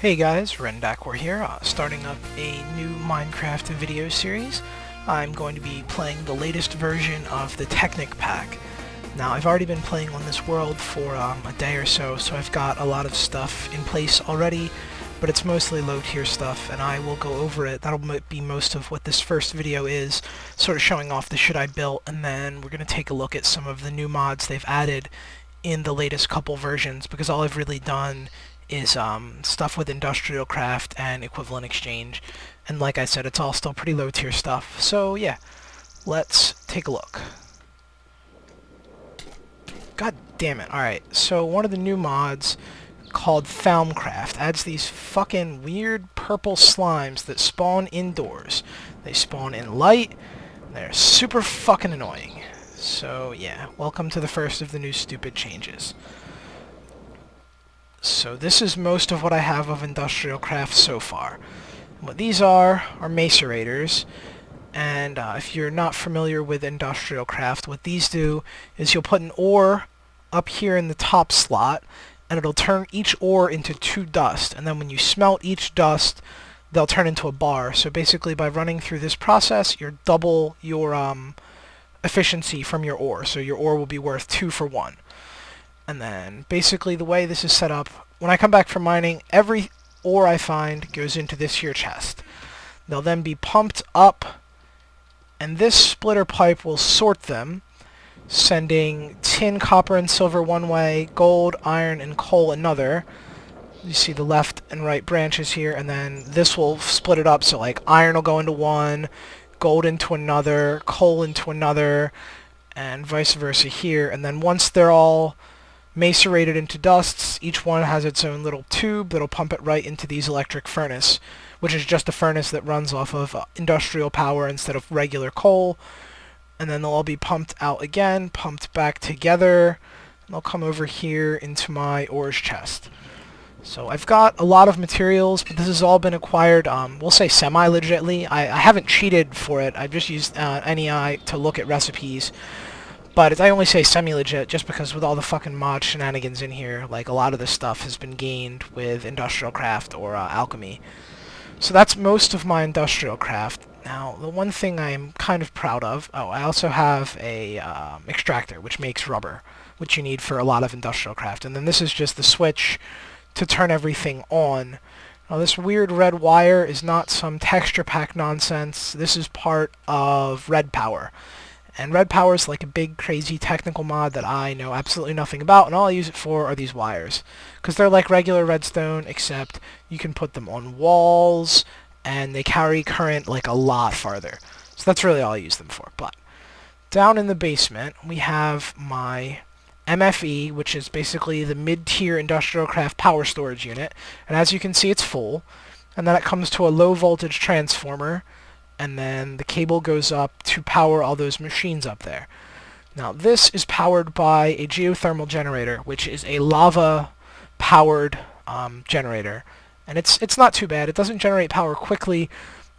Hey guys, Rendakor here, starting up a new Minecraft video series. I'm going to be playing the latest version of the Technic Pack. Now, I've already been playing on this world for a day or so I've got a lot of stuff in place already, but it's mostly low-tier stuff, and I will go over it. That'll be most of what this first video is, sort of showing off the shit I built, and then we're going to take a look at some of the new mods they've added in the latest couple versions, because all I've really done is stuff with industrial craft and equivalent exchange, and like I said, it's all still pretty low tier stuff. So yeah, let's take a look. God damn it. Alright, so one of the new mods called Thaumcraft adds these fucking weird purple slimes that spawn indoors. They spawn in light, and they're super fucking annoying. So yeah, welcome to the first of the new stupid changes. So this is most of what I have of industrial craft so far. What these are macerators, and if you're not familiar with industrial craft, what these do is you'll put an ore up here in the top slot, and it'll turn each ore into 2 dust, and then when you smelt each dust, they'll turn into a bar. So basically by running through this process, you're double your efficiency from your ore, so your ore will be worth 2 for 1. And then, basically, the way this is set up, when I come back from mining, every ore I find goes into this here chest. They'll then be pumped up, and this splitter pipe will sort them, sending tin, copper, and silver one way, gold, iron, and coal another. You see the left and right branches here, and then this will split it up, so like iron will go into one, gold into another, coal into another, and vice versa here. And then once they're all macerated into dusts, each one has its own little tube that'll pump it right into these electric furnace, which is just a furnace that runs off of industrial power instead of regular coal. And then they'll all be pumped out again, pumped back together, and they'll come over here into my ores chest. So I've got a lot of materials, but this has all been acquired, we'll say semi-legitly. I haven't cheated for it. I've just used NEI to look at recipes. But I only say semi-legit just because with all the fucking mod shenanigans in here, like a lot of this stuff has been gained with industrial craft or alchemy. So that's most of my industrial craft. Now, the one thing I am kind of proud of, I also have a extractor, which makes rubber, which you need for a lot of industrial craft. And then this is just the switch to turn everything on. Now, this weird red wire is not some texture pack nonsense. This is part of Red Power. And Red Power is like a big, crazy technical mod that I know absolutely nothing about, and all I use it for are these wires. Because they're like regular redstone, except you can put them on walls, and they carry current like a lot farther. So that's really all I use them for. But down in the basement, we have my MFE, which is basically the mid-tier industrial craft power storage unit. And as you can see, it's full. And then it comes to a low-voltage transformer, and then the cable goes up to power all those machines up there. Now this is powered by a geothermal generator, which is a lava-powered generator. And it's not too bad. It doesn't generate power quickly,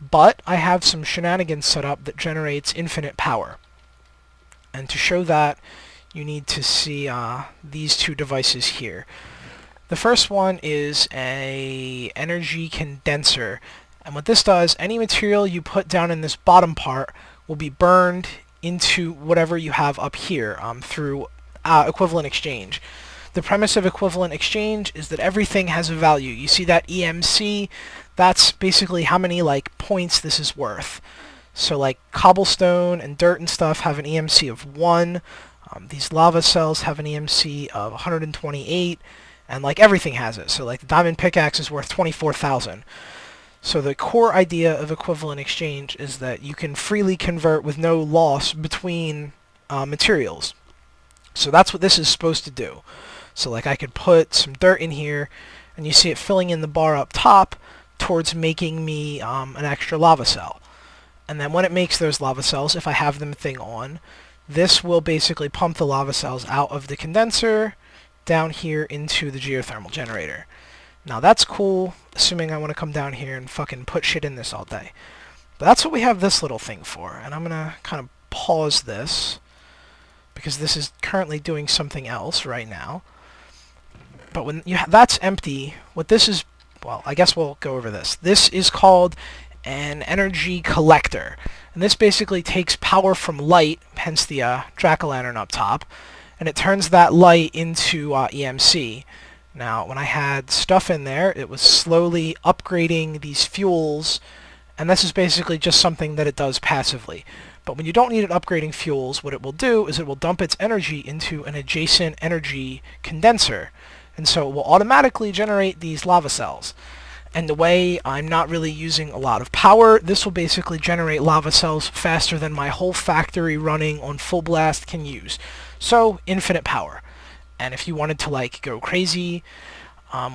but I have some shenanigans set up that generates infinite power. And to show that, you need to see these two devices here. The first one is a energy condenser. And what this does, any material you put down in this bottom part will be burned into whatever you have up here through equivalent exchange. The premise of equivalent exchange is that everything has a value. You see that EMC? That's basically how many like points this is worth. So like cobblestone and dirt and stuff have an EMC of 1. These lava cells have an EMC of 128, and like everything has it. So like the diamond pickaxe is worth 24,000. So the core idea of equivalent exchange is that you can freely convert with no loss between materials. So that's what this is supposed to do. So like I could put some dirt in here, and you see it filling in the bar up top towards making me an extra lava cell. And then when it makes those lava cells, if I have them thing on, this will basically pump the lava cells out of the condenser down here into the geothermal generator. Now that's cool, assuming I want to come down here and fucking put shit in this all day. But that's what we have this little thing for, and I'm gonna kind of pause this, because this is currently doing something else right now. But when that's empty, what this is well, I guess we'll go over this. This is called an energy collector. And this basically takes power from light, hence the jack-o'-lantern up top, and it turns that light into EMC. Now, when I had stuff in there, it was slowly upgrading these fuels, and this is basically just something that it does passively. But when you don't need it upgrading fuels, what it will do is it will dump its energy into an adjacent energy condenser. And so it will automatically generate these lava cells. And the way I'm not really using a lot of power, this will basically generate lava cells faster than my whole factory running on full blast can use. So, infinite power. And if you wanted to like go crazy,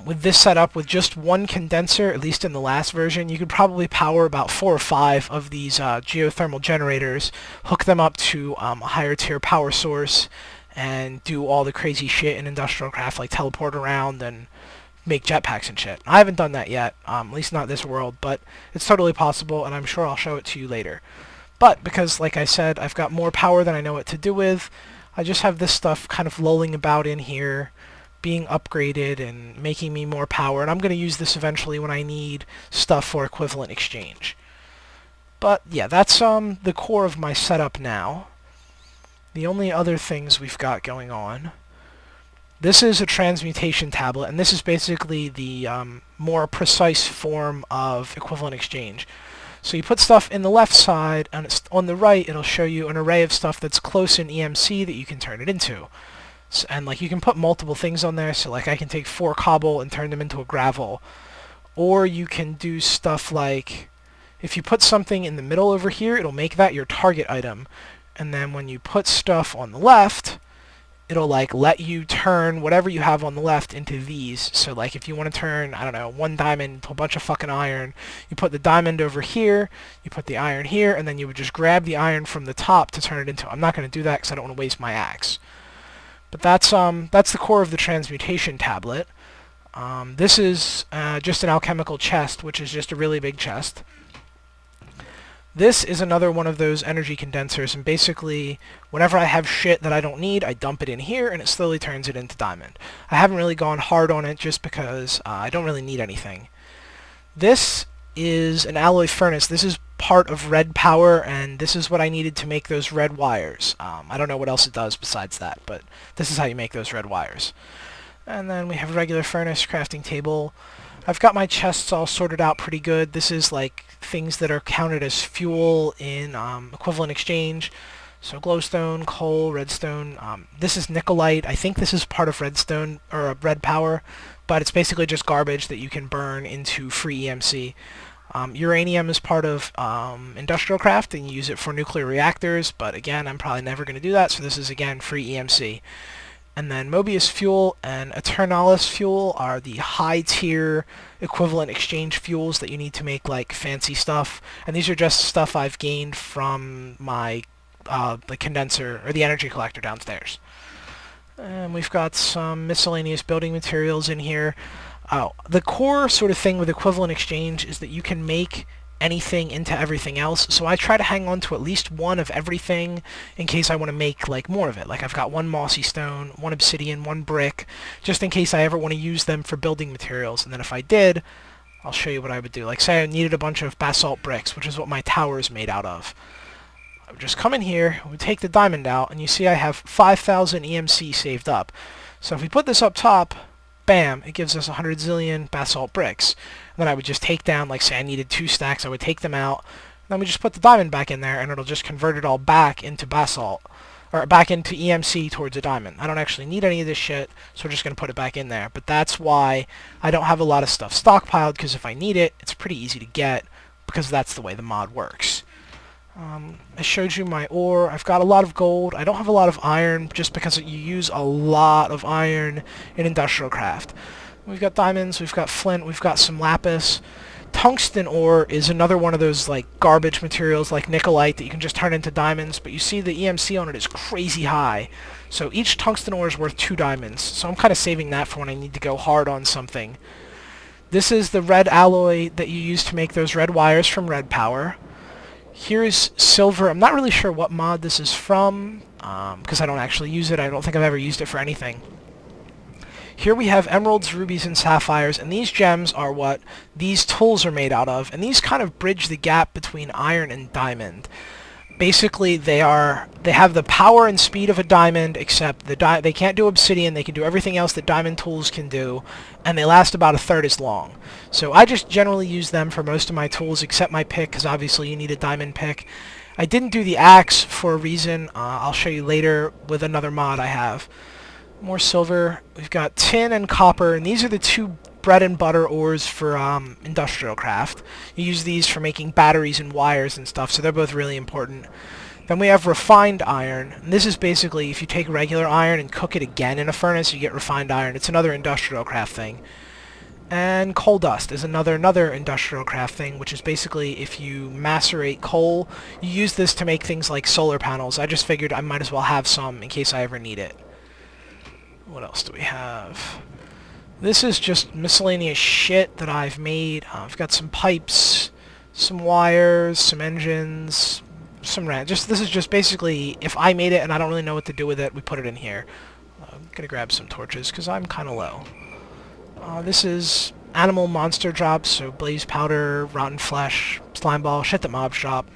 with this setup, with just one condenser, at least in the last version, you could probably power about 4 or 5 of these geothermal generators, hook them up to a higher tier power source, and do all the crazy shit in industrial craft, like teleport around and make jetpacks and shit. I haven't done that yet, at least not this world, but it's totally possible, and I'm sure I'll show it to you later. But because, like I said, I've got more power than I know what to do with, I just have this stuff kind of lolling about in here, being upgraded and making me more power, and I'm going to use this eventually when I need stuff for equivalent exchange. But yeah, that's the core of my setup now. The only other things we've got going on, this is a transmutation tablet, and this is basically the more precise form of equivalent exchange. So you put stuff in the left side, and on the right it'll show you an array of stuff that's close in EMC that you can turn it into. So, and like you can put multiple things on there, so like I can take 4 cobble and turn them into a gravel. Or you can do stuff like, if you put something in the middle over here, it'll make that your target item. And then when you put stuff on the left, it'll like let you turn whatever you have on the left into these. So like if you want to turn, I don't know, 1 diamond into a bunch of fucking iron, you put the diamond over here, you put the iron here, and then you would just grab the iron from the top to turn it into. I'm not going to do that because I don't want to waste my axe. But that's the core of the transmutation tablet. This is just an alchemical chest, which is just a really big chest. This is another one of those energy condensers, and basically, whenever I have shit that I don't need, I dump it in here, and it slowly turns it into diamond. I haven't really gone hard on it just because I don't really need anything. This is an alloy furnace. This is part of red power, and this is what I needed to make those red wires. I don't know what else it does besides that, but this is how you make those red wires. And then we have a regular furnace, crafting table. I've got my chests all sorted out pretty good. This is like things that are counted as fuel in equivalent exchange. So glowstone, coal, redstone. This is nickelite. I think this is part of redstone or red power, but it's basically just garbage that you can burn into free EMC. Uranium is part of industrial craft, and you use it for nuclear reactors, but again, I'm probably never going to do that, so this is again free EMC. And then Mobius fuel and Eternalis fuel are the high tier equivalent exchange fuels that you need to make like fancy stuff. And these are just stuff I've gained from my the condenser or the energy collector downstairs. And we've got some miscellaneous building materials in here. The core sort of thing with equivalent exchange is that you can make anything into everything else, so I try to hang on to at least one of everything in case I want to make like more of it. Like I've got 1 mossy stone, 1 obsidian, 1 brick, just in case I ever want to use them for building materials. And then if I did, I'll show you what I would do. Like say I needed a bunch of basalt bricks, which is what my tower is made out of. I would just come in here, I would take the diamond out, and you see I have 5,000 EMC saved up. So if we put this up top, bam, it gives us 100 zillion basalt bricks. And then I would just take down, like say I needed 2 stacks, I would take them out, and then we just put the diamond back in there, and it'll just convert it all back into basalt, or back into EMC towards a diamond. I don't actually need any of this shit, so we're just going to put it back in there. But that's why I don't have a lot of stuff stockpiled, because if I need it, it's pretty easy to get, because that's the way the mod works. I showed you my ore. I've got a lot of gold. I don't have a lot of iron, just because you use a lot of iron in industrial craft. We've got diamonds, we've got flint, we've got some lapis. Tungsten ore is another one of those like garbage materials like nickelite that you can just turn into diamonds, but you see the EMC on it is crazy high. So each tungsten ore is worth 2 diamonds, so I'm kind of saving that for when I need to go hard on something. This is the red alloy that you use to make those red wires from red power. Here's silver. I'm not really sure what mod this is from, because I don't actually use it. I don't think I've ever used it for anything. Here we have emeralds, rubies, and sapphires, and these gems are what these tools are made out of, and these kind of bridge the gap between iron and diamond. Basically, they have the power and speed of a diamond, except they can't do obsidian. They can do everything else that diamond tools can do, and they last about a third as long. So I just generally use them for most of my tools, except my pick, because obviously you need a diamond pick. I didn't do the axe for a reason. I'll show you later with another mod I have. More silver. We've got tin and copper, and these are the two bread and butter ores for industrial craft. You use these for making batteries and wires and stuff, so they're both really important. Then we have refined iron, and this is basically if you take regular iron and cook it again in a furnace, you get refined iron. It's another industrial craft thing. And coal dust is another industrial craft thing, which is basically if you macerate coal, you use this to make things like solar panels. I just figured I might as well have some in case I ever need it. What else do we have? This is just miscellaneous shit that I've made. I've got some pipes, some wires, some engines, some this is just basically, if I made it and I don't really know what to do with it, we put it in here. I'm gonna grab some torches, because I'm kind of low. This is animal monster drops, so blaze powder, rotten flesh, slime ball, shit that mobs drop.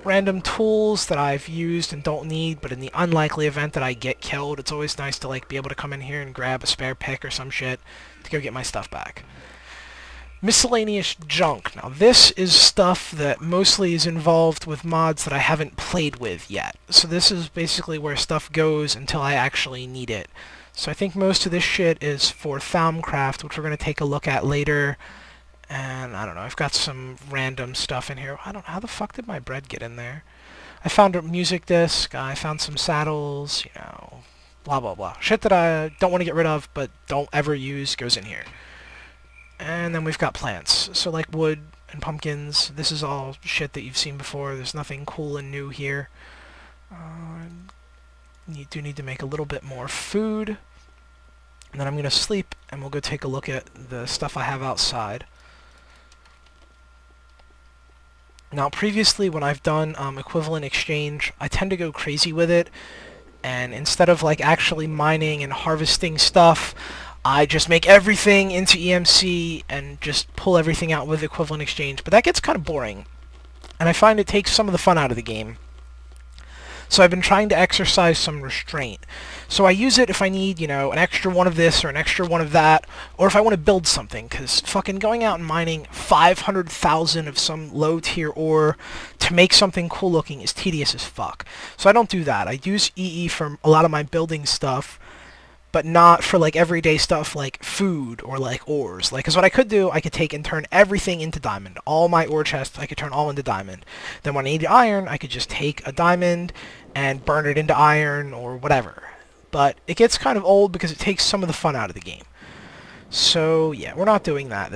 Random tools that I've used and don't need, but in the unlikely event that I get killed, it's always nice to be able to come in here and grab a spare pick or some shit to go get my stuff back. Miscellaneous junk. Now this is stuff that mostly is involved with mods that I haven't played with yet. So this is basically where stuff goes until I actually need it. So I think most of this shit is for Thaumcraft, which we're going to take a look at later. And I don't know, I've got some random stuff in here. I don't know, how the fuck did my bread get in there? I found a music disc, I found some saddles, blah blah blah. Shit that I don't want to get rid of, but don't ever use, goes in here. And then we've got plants. So like wood and pumpkins, this is all shit that you've seen before. There's nothing cool and new here. You do need to make a little bit more food. And then I'm going to sleep, and we'll go take a look at the stuff I have outside. Now, previously, when I've done equivalent exchange, I tend to go crazy with it, and instead of actually mining and harvesting stuff, I just make everything into EMC and just pull everything out with equivalent exchange. But that gets kind of boring, and I find it takes some of the fun out of the game. So I've been trying to exercise some restraint. So I use it if I need, an extra one of this or an extra one of that, or if I want to build something, because fucking going out and mining 500,000 of some low-tier ore to make something cool looking is tedious as fuck. So I don't do that. I use EE for a lot of my building stuff, but not for everyday stuff like food or ores. Because what I could do, I could take and turn everything into diamond. All my ore chests, I could turn all into diamond. Then when I need iron, I could just take a diamond and burn it into iron or whatever. But it gets kind of old because it takes some of the fun out of the game. So yeah, we're not doing that.